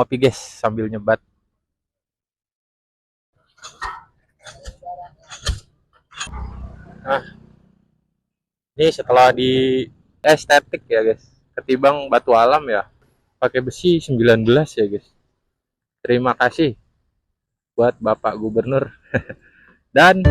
ngopi guys sambil nyebat. Nah, ini setelah di estetik ya guys, ketimbang batu alam ya, pakai besi 19 ya guys. Terima kasih buat Bapak Gubernur. Dan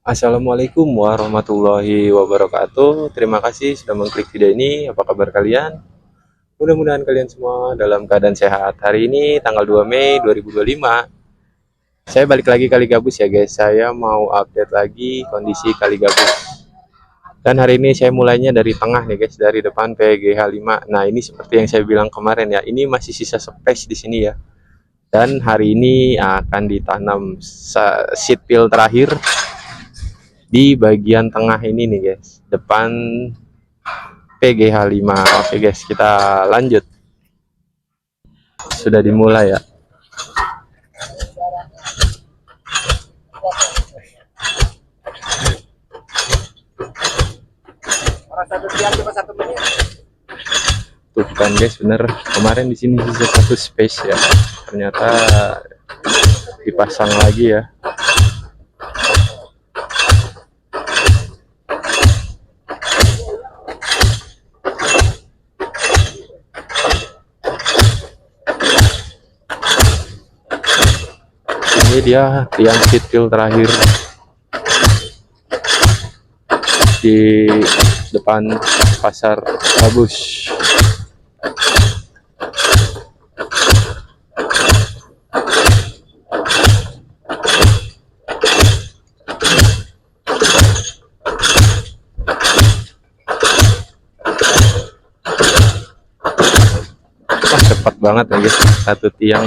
Assalamualaikum warahmatullahi wabarakatuh. Terima kasih sudah mengklik video ini. Apa kabar kalian? Mudah-mudahan kalian semua dalam keadaan sehat. Hari ini tanggal 2 Mei 2025. Saya balik lagi Kali Gabus ya guys. Saya mau update lagi kondisi Kali Gabus. Dan hari ini saya mulainya dari tengah nih guys, dari depan PGH 5. Nah, ini seperti yang saya bilang kemarin ya, ini masih sisa space di sini ya. Dan hari ini akan ditanam seed peel terakhir di bagian tengah ini nih guys, depan PGH 5. Oke guys, kita lanjut. Sudah dimulai ya. Tuh kan guys, bener kemarin di sini sisa satu space ya, ternyata dipasang lagi ya. Ini dia tiang seed peel terakhir di depan pasar Gabus. Wah, cepat banget ya guys, satu tiang.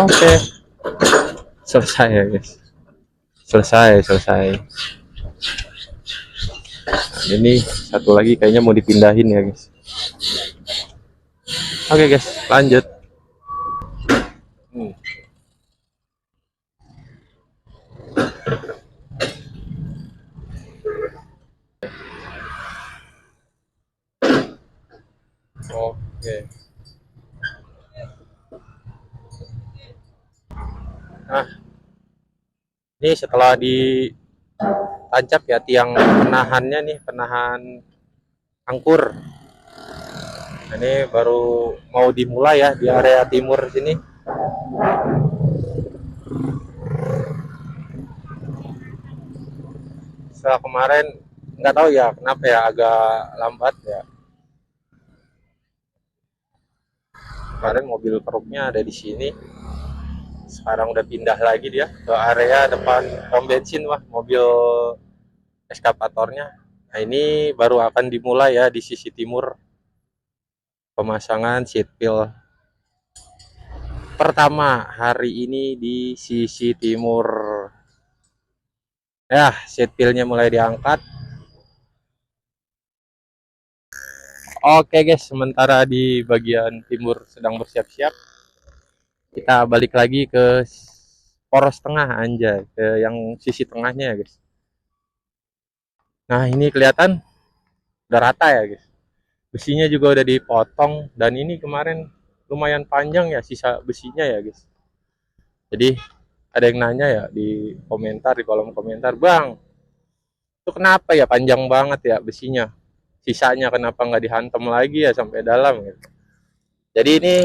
Oke, selesai ya guys, selesai. Nah, ini satu lagi kayaknya mau dipindahin ya guys. Oke guys, lanjut. Oke. Nah, ini setelah ditancap ya tiang penahannya nih, penahan angkur. Nah, ini baru mau dimulai ya di area timur sini. Setelah kemarin nggak tahu ya kenapa ya agak lambat ya. Kemarin mobil keruknya ada di sini. Sekarang udah pindah lagi dia ke area depan pom bensin wah, mobil eskavatornya. Nah, ini baru akan dimulai ya di sisi timur pemasangan seat peel pertama hari ini di sisi timur. Ya, seat peelnya mulai diangkat. Oke guys, sementara di bagian timur sedang bersiap-siap, kita balik lagi ke poros tengah anjay, ke yang sisi tengahnya ya guys. Nah, ini kelihatan udah rata ya guys. Besinya juga udah dipotong dan ini kemarin lumayan panjang ya sisa besinya ya guys. Jadi ada yang nanya ya di komentar, di kolom komentar, "Bang, itu kenapa ya panjang banget ya besinya? Sisanya kenapa nggak dihantam lagi ya sampai dalam?" Gitu. Jadi ini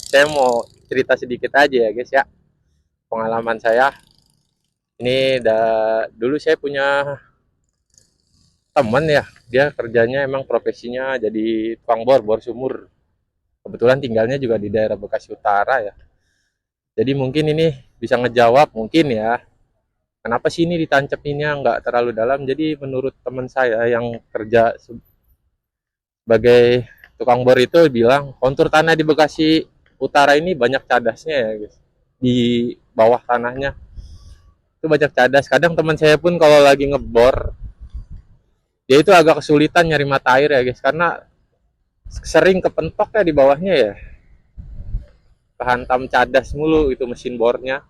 saya mau cerita sedikit aja ya guys ya, pengalaman saya. Ini dulu saya punya teman ya, dia kerjanya emang profesinya jadi tukang bor sumur. Kebetulan tinggalnya juga di daerah Bekasi Utara ya. Jadi mungkin ini bisa ngejawab mungkin ya, kenapa sih ini ditancapinnya nggak terlalu dalam. Jadi menurut teman saya yang kerja sebagai tukang bor itu bilang kontur tanah di Bekasi Utara ini banyak cadasnya ya guys. Di bawah tanahnya itu banyak cadas. Kadang teman saya pun kalau lagi ngebor Dia itu agak kesulitan nyari mata air ya guys, karena sering kepentok ya di bawahnya ya, kehantam cadas mulu itu mesin bornya.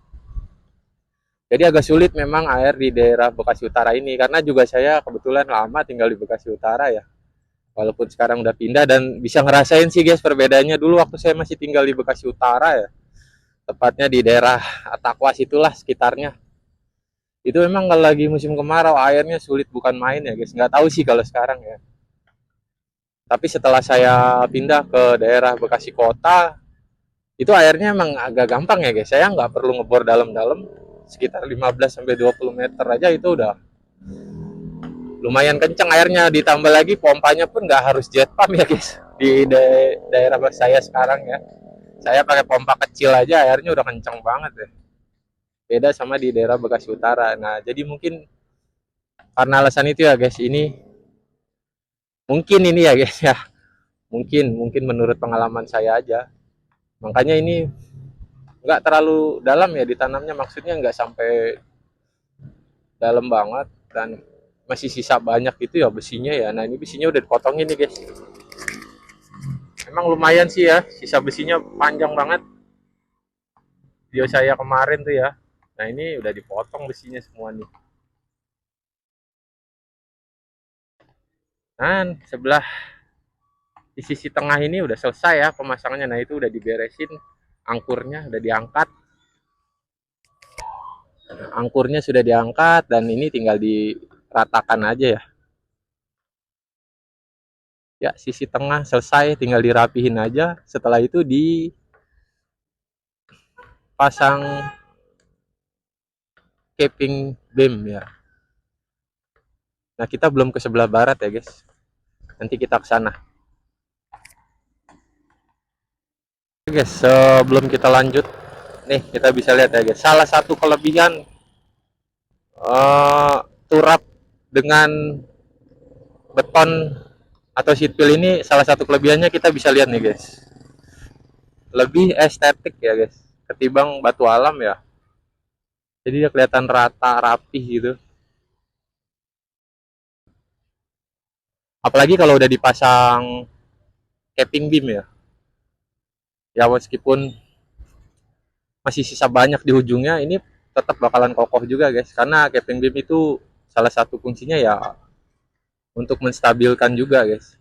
Jadi agak sulit memang air di daerah Bekasi Utara ini, karena juga saya kebetulan lama tinggal di Bekasi Utara ya. Walaupun sekarang udah pindah, dan bisa ngerasain sih guys perbedaannya. Dulu waktu saya masih tinggal di Bekasi Utara ya, tepatnya di daerah Takwas itulah sekitarnya. Itu memang kalau lagi musim kemarau airnya sulit bukan main ya guys. Nggak tahu sih kalau sekarang ya. Tapi setelah saya pindah ke daerah Bekasi Kota, itu airnya emang agak gampang ya guys. Saya nggak perlu ngebor dalam-dalam, sekitar 15 sampai 20 meter aja itu udah lumayan kenceng airnya. Ditambah lagi pompanya pun nggak harus jet pump ya guys. Di daerah saya sekarang ya, saya pakai pompa kecil aja airnya udah kenceng banget ya. Beda sama di daerah Bekasi Utara. Nah, jadi mungkin karena alasan itu ya guys, ini ya guys ya. Mungkin menurut pengalaman saya aja. Makanya ini nggak terlalu dalam ya ditanamnya, maksudnya nggak sampai dalam banget, dan masih sisa banyak gitu ya besinya ya. Nah, ini besinya udah dipotongin nih guys. Emang lumayan sih ya, sisa besinya panjang banget. Video saya kemarin tuh ya. Nah, ini udah dipotong besinya semua nih. Dan sebelah di sisi tengah ini udah selesai ya pemasangannya. Nah, itu udah diberesin, angkurnya udah diangkat. Angkurnya sudah diangkat dan ini tinggal diratakan aja ya. Ya, sisi tengah selesai, tinggal dirapihin aja. Setelah itu dipasang capping beam ya. Nah, kita belum ke sebelah barat ya guys. Nanti kita ke sana. Oke guys, sebelum kita lanjut, nih kita bisa lihat ya guys. Salah satu kelebihan turap dengan beton atau sheet pile ini, salah satu kelebihannya kita bisa lihat nih guys. Lebih estetik ya guys, ketimbang batu alam ya. Jadi dia kelihatan rata, rapih gitu. Apalagi kalau udah dipasang capping beam ya. Ya meskipun masih sisa banyak di ujungnya, ini tetap bakalan kokoh juga guys. Karena capping beam itu salah satu fungsinya ya untuk menstabilkan juga guys.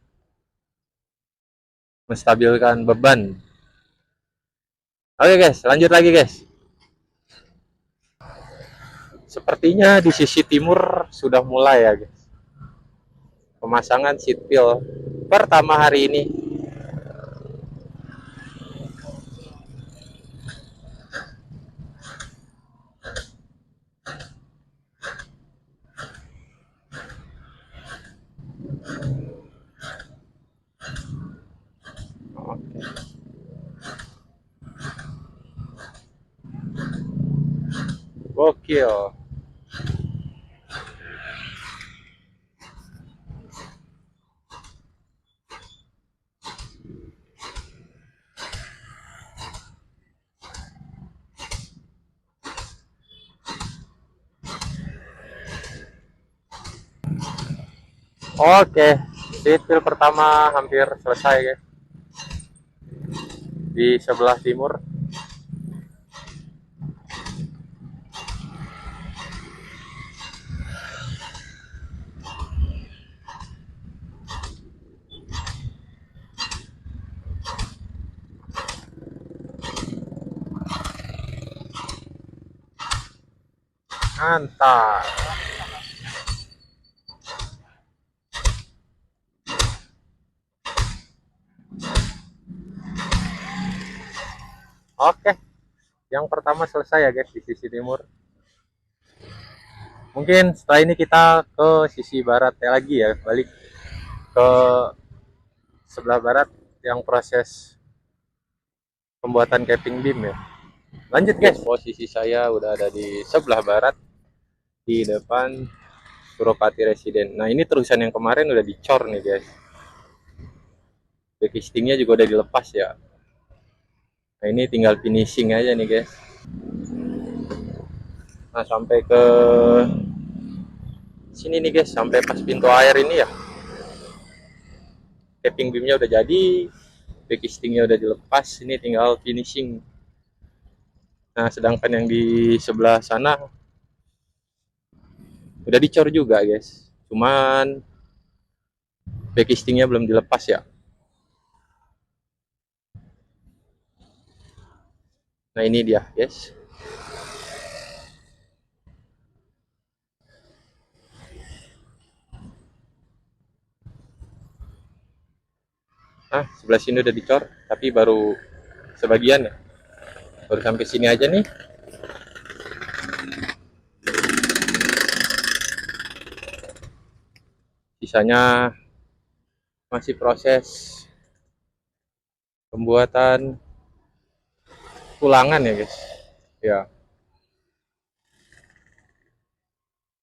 Menstabilkan beban. Oke guys, lanjut lagi guys. Sepertinya di sisi timur sudah mulai ya guys, pemasangan seat pile pertama hari ini. Gokil. Oke, seat pile pertama hampir selesai guys. Di sebelah timur. Mantap. Oke, yang pertama selesai ya guys di sisi timur. Mungkin setelah ini kita ke sisi barat ya lagi ya, balik ke sebelah barat yang proses pembuatan capping beam ya. Lanjut guys, posisi saya udah ada di sebelah barat, di depan Suropati Residen. Nah, ini terusan yang kemarin udah dicor nih guys. Backcastingnya juga udah dilepas ya. Nah, ini tinggal finishing aja nih guys. Nah, sampai ke Sini nih guys, sampai pas pintu air ini ya, tapping beamnya udah jadi, backistingnya udah dilepas, ini tinggal finishing. Nah, sedangkan yang di sebelah sana udah dicor juga guys, cuman backistingnya belum dilepas ya. Nah, ini dia guys. Nah, sebelah sini udah dicor, tapi baru sebagian ya, baru sampai sini aja nih. Sisanya masih proses pembuatan tulangan ya guys ya.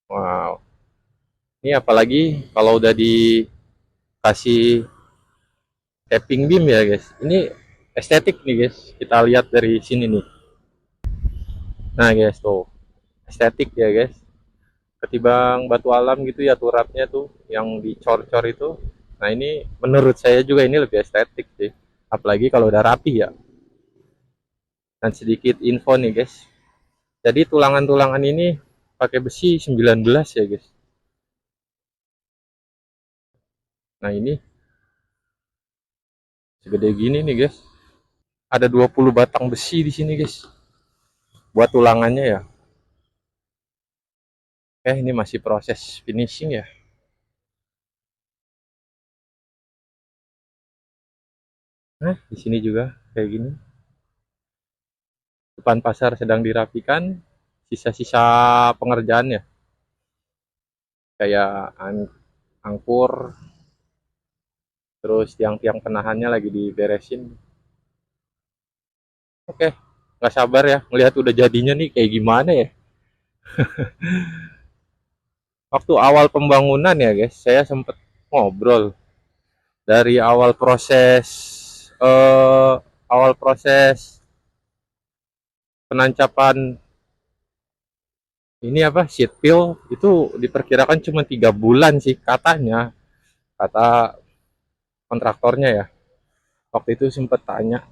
Wow, ini apalagi kalau udah dikasih tapping beam ya guys, ini estetik nih guys, kita lihat dari sini nih. Nah guys, tuh estetik ya guys, ketimbang batu alam gitu ya turapnya tuh yang dicor-cor itu. Nah, ini menurut saya juga ini lebih estetik sih, apalagi kalau udah rapi ya. Dan sedikit info nih guys, jadi tulangan-tulangan ini pakai besi 19 ya guys. Nah, ini segede gini nih guys, ada 20 batang besi di sini guys buat tulangannya ya. Ini masih proses finishing ya. Nah, di sini juga kayak gini, depan pasar sedang dirapikan, sisa-sisa pengerjaan ya, kayak angkur, terus tiang-tiang penahannya lagi diberesin. Oke, nggak sabar ya melihat udah jadinya nih kayak gimana ya. Waktu awal pembangunan ya guys, saya sempet ngobrol dari eh, awal proses penancapan ini apa sheet peel itu diperkirakan cuma 3 bulan sih katanya, kata kontraktornya ya. Waktu itu sempet tanya,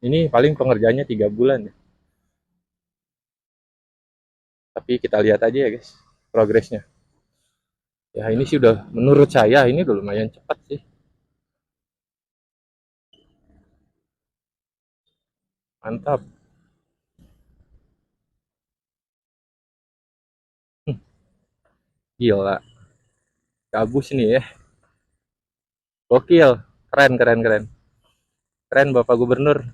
ini paling pengerjaannya 3 bulan ya. Tapi kita lihat aja ya guys progresnya. Ya ini sih udah, menurut saya ini udah lumayan cepat sih. Mantap. Gila, gabus nih ya. Gokil, keren keren keren. Keren Bapak Gubernur.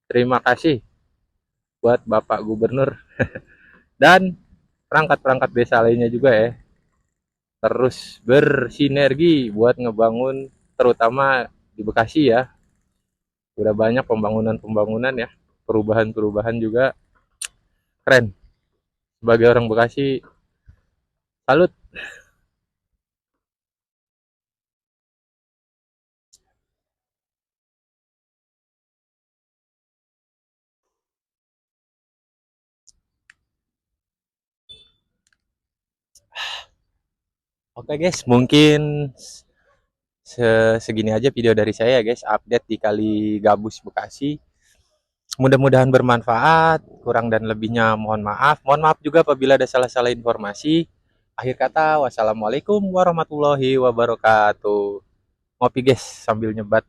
Terima kasih buat Bapak Gubernur dan perangkat-perangkat desa lainnya juga ya. Terus bersinergi buat ngebangun, terutama di Bekasi ya. Udah banyak pembangunan-pembangunan ya, perubahan-perubahan juga keren. Sebagai orang Bekasi, salut. Oke guys, mungkin segini aja video dari saya guys, update di Kali Gabus Bekasi. Mudah-mudahan bermanfaat, kurang dan lebihnya mohon maaf. Mohon maaf juga apabila ada salah-salah informasi. Akhir kata, wassalamualaikum warahmatullahi wabarakatuh. Ngopi guys sambil nyebat.